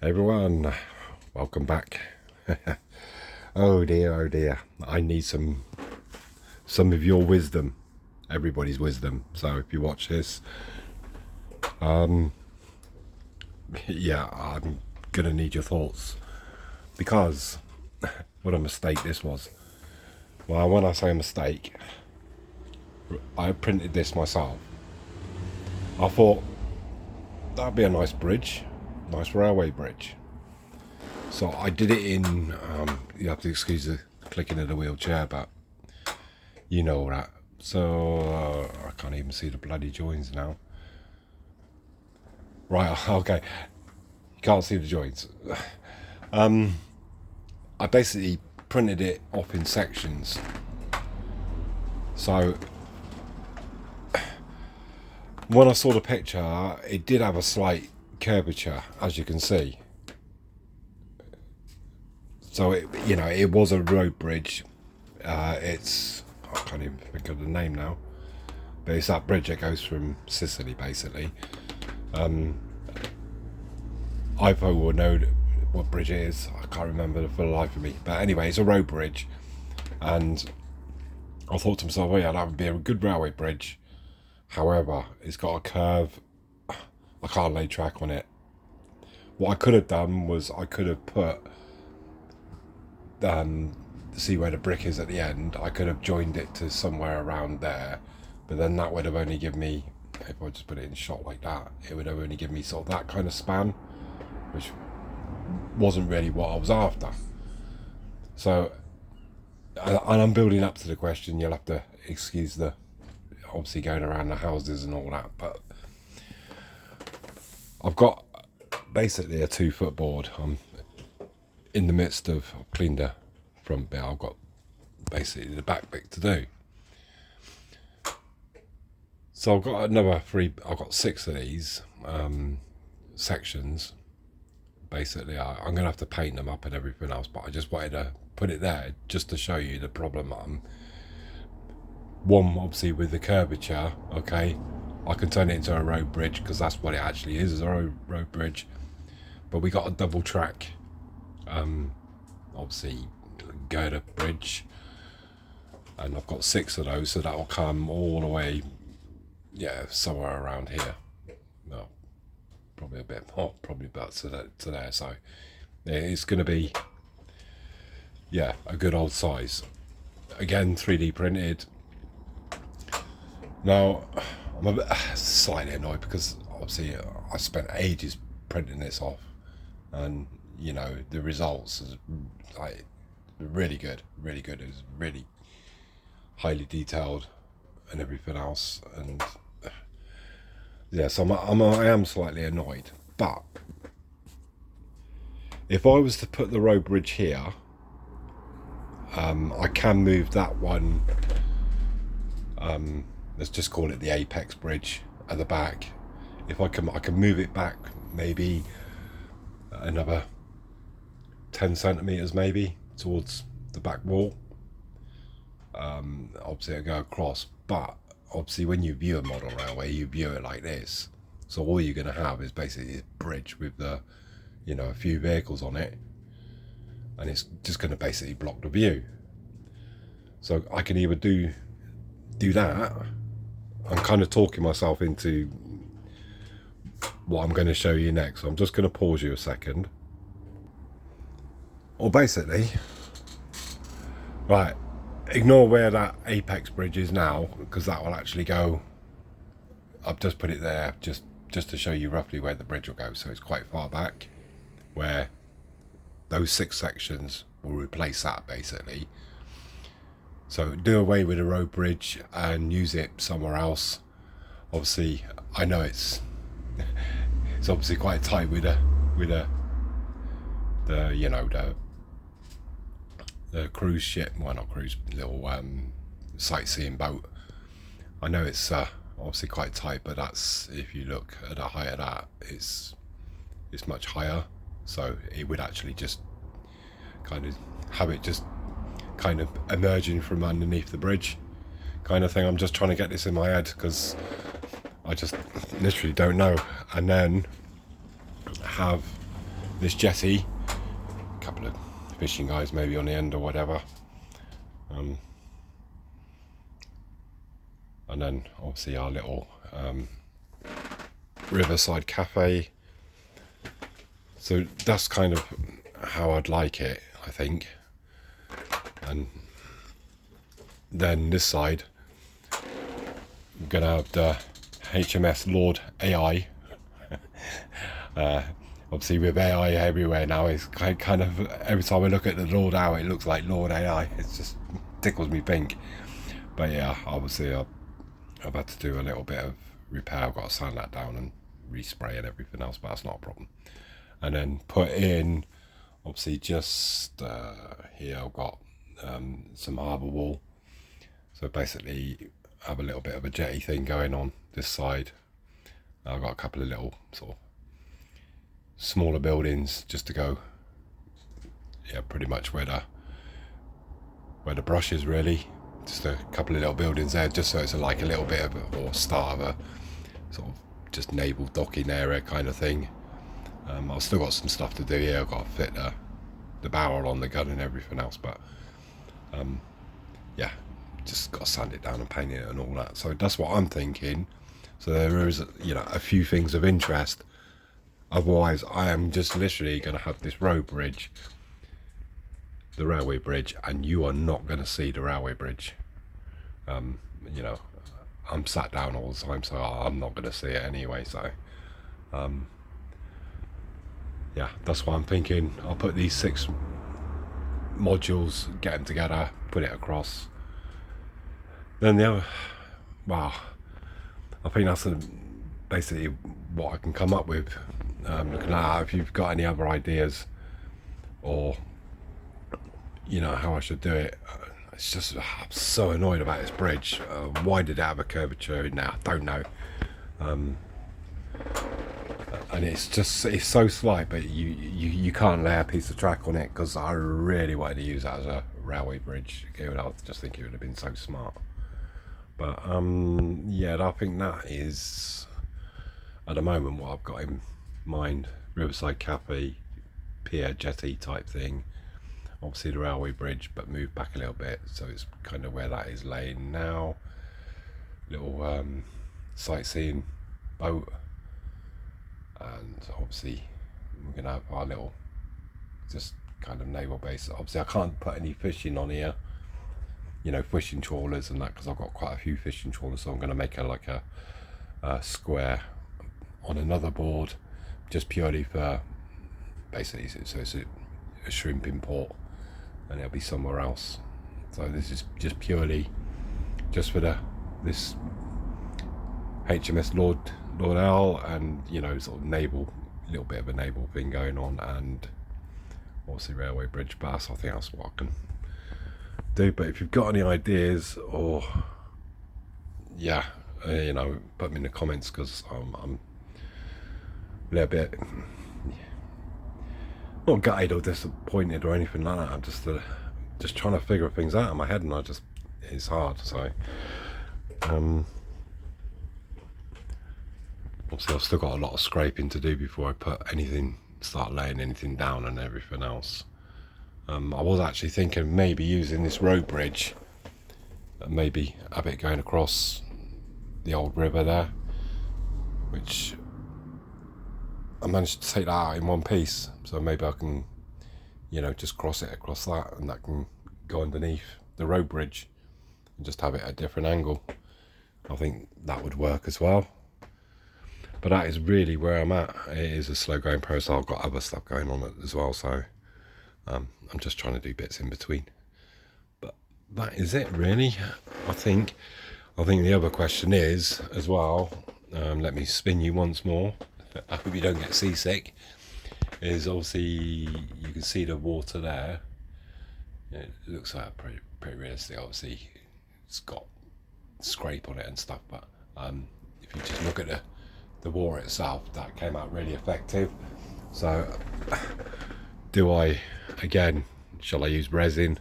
Everyone, welcome back. Oh dear, I need some of your wisdom, everybody's wisdom. So if you watch this, yeah, I'm gonna need your thoughts, because what a mistake this was. Well, when I say a mistake, I printed this myself. I thought that'd be a nice bridge, nice railway bridge. So I did it in, you have to excuse the clicking of the wheelchair, but you know that. So I can't even see the bloody joins now. Right, okay. You can't see the joins. I basically printed it off in sections. So when I saw the picture, it did have a slight curvature, as you can see. So it was a road bridge. It's, I can't even think of the name now, but it's that bridge that goes from Sicily, basically. Ivo will know what bridge it is. I can't remember for the life of me. But anyway, it's a road bridge, and I thought to myself, well, yeah, that would be a good railway bridge. However, it's got a curve. I can't lay track on it. What I could have done was I could have put, see where the brick is at the end, I could have joined it to somewhere around there, but then that would have only given me, if I just put it in shot like that, it would have only given me sort of that kind of span, which wasn't really what I was after. So, and I'm building up to the question, you'll have to excuse the obviously going around the houses and all that, but I've got basically a 2-foot board. I'm in the midst of, I've cleaned the front bit, I've got basically the back bit to do. So I've got I've got 6 of these sections. Basically, I'm going to have to paint them up and everything else, but I just wanted to put it there just to show you the problem. One, obviously, with the curvature, okay, I can turn it into a road bridge, because that's what it actually is a road bridge. But we got a double track, obviously, girder bridge, and I've got 6 of those, so that'll come all the way, yeah, somewhere around here. No, probably a bit more, probably about to there. So it's going to be, yeah, a good old size. Again, 3D printed. Now, I'm a bit slightly annoyed because obviously I spent ages printing this off, and the results is like really good. It was really highly detailed and everything else, and yeah, so I am slightly annoyed. But if I was to put the road bridge here, I can move that one. Let's just call it the apex bridge at the back. If I can move it back maybe another 10 centimeters maybe towards the back wall. Obviously I go across, but obviously when you view a model railway, you view it like this. So all you're going to have is basically this bridge with the, a few vehicles on it, and it's just going to basically block the view. So I can either do that. I'm kind of talking myself into what I'm going to show you next. So I'm just going to pause you a second. Or basically, right, ignore where that apex bridge is now, because that will actually go, I've just put it there just to show you roughly where the bridge will go. So it's quite far back, where those 6 sections will replace that basically. So do away with the road bridge and use it somewhere else. Obviously, I know it's obviously quite tight with the cruise ship, well, not cruise, little sightseeing boat. I know it's obviously quite tight, but that's, if you look at the height of that, it's much higher. So it would actually just kind of have it just kind of emerging from underneath the bridge kind of thing. I'm just trying to get this in my head because I just literally don't know. And then have this jetty, a couple of fishing guys maybe on the end or whatever, and then obviously our little riverside cafe. So that's kind of how I'd like it, I think. And then this side, I'm gonna have the HMS Lord AI. Obviously with AI everywhere now, it's kind of, every time I look at the Lord Owl, it looks like Lord AI. It just tickles me pink. But yeah, obviously I've had to do a little bit of repair. I've got to sand that down and respray and everything else, but that's not a problem. And then put in, obviously just here I've got some harbour wall. So basically have a little bit of a jetty thing going on this side. I've got a couple of little sort of smaller buildings just to go, yeah, pretty much where the brush is really. Just a couple of little buildings there, just so it's like a little bit of or start of a sort of just naval docking area kind of thing. I've still got some stuff to do here. I've got to fit the barrel on the gun and everything else, but yeah, just got to sand it down and paint it and all that. So that's what I'm thinking. So there is, you know, a few things of interest. Otherwise, I am just literally going to have this road bridge, the railway bridge, and you are not going to see the railway bridge. You know, I'm sat down all the time, so I'm not going to see it anyway. So yeah, that's what I'm thinking. I'll put these 6 modules, get them together, put it across. Then the other, wow, I think that's basically what I can come up with. Looking at if you've got any other ideas, or you know how I should do it. It's just, I'm so annoyed about this bridge. Why did it have a curvature in there? I don't know. And it's just, it's so slight, but you can't lay a piece of track on it, because I really wanted to use that as a railway bridge. I just think it would have been so smart. But yeah, I think that is at the moment what I've got in mind. Riverside Cafe, pier, jetty type thing. Obviously the railway bridge, but move back a little bit, so it's kind of where that is laying now. Little sightseeing boat, and obviously we're gonna have our little just kind of naval base. Obviously I can't put any fishing on here, you know, fishing trawlers and that, because I've got quite a few fishing trawlers. So I'm going to make a square on another board, just purely for basically, so it's a shrimp import, and it'll be somewhere else. So this is just purely just for this HMS Lord Owl, and you know, sort of naval, little bit of a naval thing going on, and obviously railway bridge. But I think that's what I can do. But if you've got any ideas, or yeah, you know, put them in the comments, because I'm a little bit not gutted or disappointed or anything like that. I'm just trying to figure things out in my head, and it's hard. So obviously I've still got a lot of scraping to do before I start laying anything down and everything else. I was actually thinking of maybe using this road bridge, maybe have it going across the old river there, which I managed to take that out in one piece. So maybe I can, you know, just cross it across that, and that can go underneath the road bridge and just have it at a different angle. I think that would work as well. But that is really where I'm at. It is a slow going process. I've got other stuff going on as well, so I'm just trying to do bits in between. But that is it really. I think the other question is as well, let me spin you once more, I hope you don't get seasick, is obviously you can see the water there. It looks like pretty realistic. Obviously it's got scrape on it and stuff, but if you just look at the water itself, that came out really effective. So shall I use resin?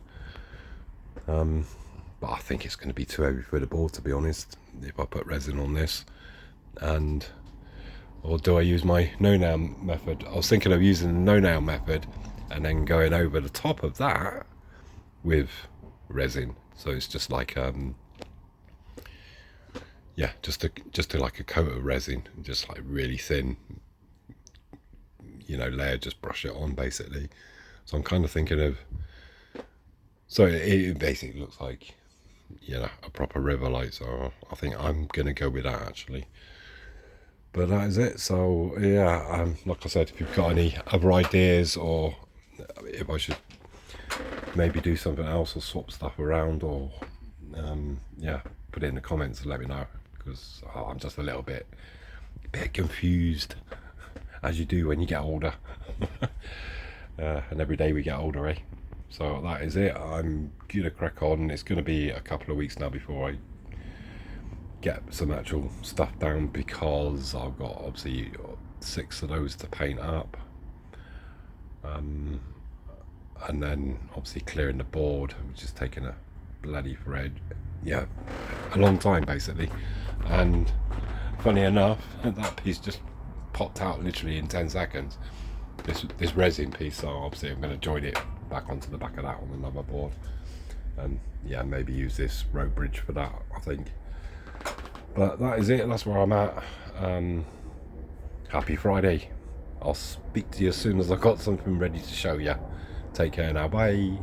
But I think it's going to be too heavy for the board, to be honest, if I put resin on this. And or do I use my no nail method? I was thinking of using the no nail method and then going over the top of that with resin, so it's just like yeah, just like a coat of resin, just like really thin, you know, layer, just brush it on basically. So I'm kind of thinking of, so it basically looks like, you know, a proper river light, so I think I'm gonna go with that actually. But that is it. So yeah, like I said, if you've got any other ideas, or if I should maybe do something else or swap stuff around, or yeah, put it in the comments and let me know, because I'm just a little bit confused, as you do when you get older. And every day we get older, eh? So that is it. I'm gonna crack on. It's gonna be a couple of weeks now before I get some actual stuff down, because I've got obviously 6 of those to paint up, and then obviously clearing the board, which is taking a bloody a long time basically. And funny enough, that piece just popped out literally in 10 seconds, this resin piece. So obviously I'm going to join it back onto the back of that on another board, and yeah, maybe use this road bridge for that, I think. But that is it. That's where I'm at. Happy Friday. I'll speak to you as soon as I've got something ready to show you. Take care now. Bye.